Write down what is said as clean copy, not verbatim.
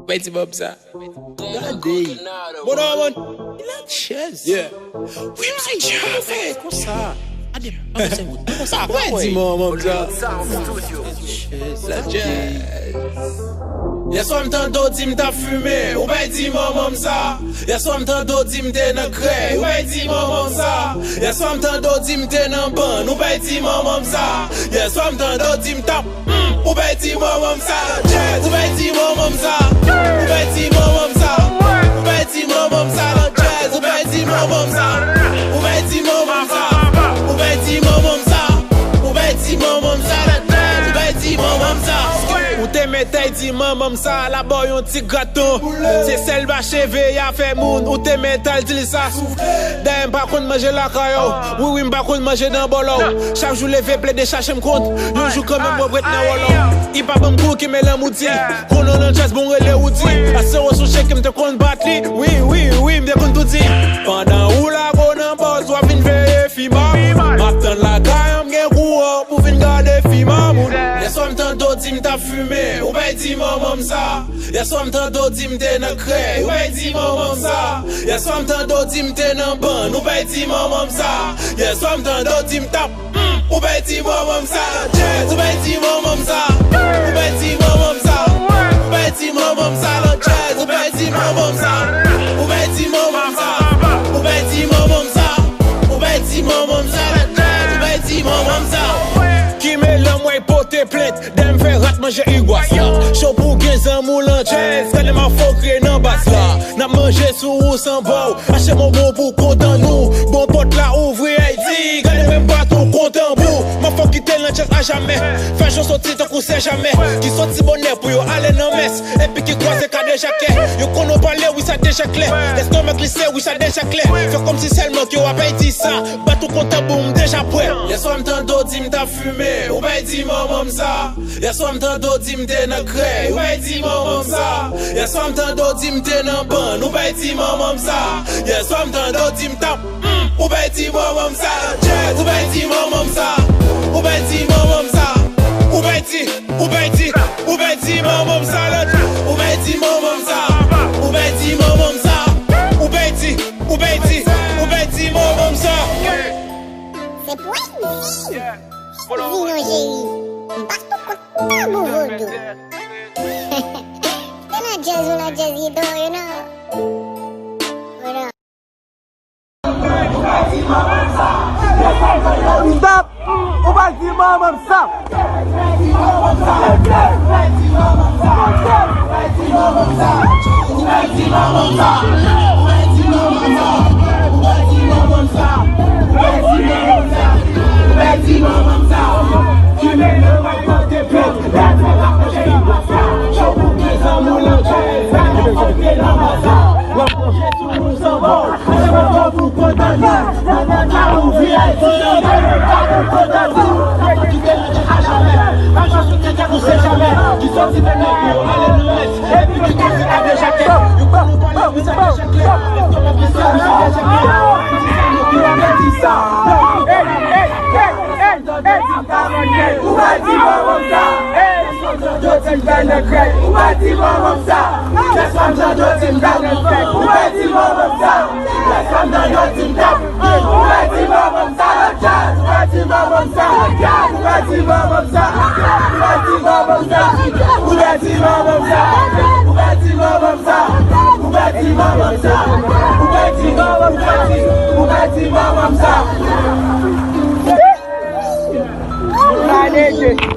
Petit Bob ça. Regardez. Bon non, il a une chaise. Yeah. Oui, mais c'est fait comme ça. Allez, on ça. Petit maman ça. La jazz. Y'a soit m'tando di m'ta fumé, ou ben di maman ça. Y'a soit m'tando di m'te nan cray, ou ben di maman ça. Y'a soit m'tando di m'te nan ban, ou ben di maman ça. Y'a soit m'tando di m'ta ou ben di maman ça. Jazz, ou ben di maman ça. Ou ben di maman ça. Ou ben di maman ça. Jazz, ou ben di maman ça. Ou ben di maman ça. Ou ben di maman ça. Ou ben di maman ça. Jazz, ou ben di maman ça. Ou te metay di maman ça, la boy yon ti gâteau. C'est celle va cheve ya fait moun, ou te metal di ça. D'ailleurs m'pa konn manger la kayo, oui m'pa konn manger dans bolo. Chaque jour levé ple de chercher m'compte, yon jour quand même m'bret nan wolo. I pa bon kou ki me la moudi, konon nan jazz bon rele oudi. A se sou chèque m'te konn batli, oui m'te konn tout di. Pendant ou la go nan boss, wa vin veye fima. M'attend la kayo m'gen kou pour vin garder fima moun. Y'a soit m'tando di m'ta fumé, ou ben di maman ça. Y'a soit m'tando di m'te nan cray, ou ben di maman ça. Y'a soit m'tando di m'te nan ban, ou ben di maman ça. Y'a soit m'tando di m'ta ou ben di maman ça. Jazz, ou ben di maman ça. Ou ben di maman ça. Ou ben di maman ça. Jazz, ou ben di maman ça. Ou ben di maman ça. Ou ben di maman ça. Ou ben di maman ça. Jazz, ou ben di maman ça. Qui met l'homme ouais pour tes plaintes, dem fait rat manger iguas là. Chaud pour 15 ans moulin jazz, quand les mafos créent dans basse là. N'a mangé sous ou sans bord, achetez mon bon pour content nous. Bon pote là ouvrir Haïti, quand les mêmes bateaux content bout. Ma faut quitter le jazz à jamais, faire chose sortir tant qu'on sait jamais. Qui sorti bonnet pour yo aller dans messe, et puis qui croise qu'à déjà clair. Yo qu'on a parlé oui ça déjà clair, l'estomac glissé oui ça déjà clair. Fait comme si seulement que yo a pas dit ça, bateau content boum déjà prêt. Y'a soit m'tando di m'ta fumé, ou ben di maman ça. Y'a soit m'tando di m'te nan cray, ou ben di maman ça. Y'a soit m'tando di m'te nan ban, ou ben di maman ça. Y'a soit m'tando di m'ta ou ben di maman ça. Jazz, ou ben di maman ça. Ou ben di maman ça. Ou ben di maman ça. Ou ben di maman ça. Ou ben di maman ça. Ou ben di maman ça. C'est pour une fille. Vino Géry. Bateau contre mon vaudou. C'est la jazz ou la jazz you know. Voilà. Stop! O vai de mamam stop! Manage it.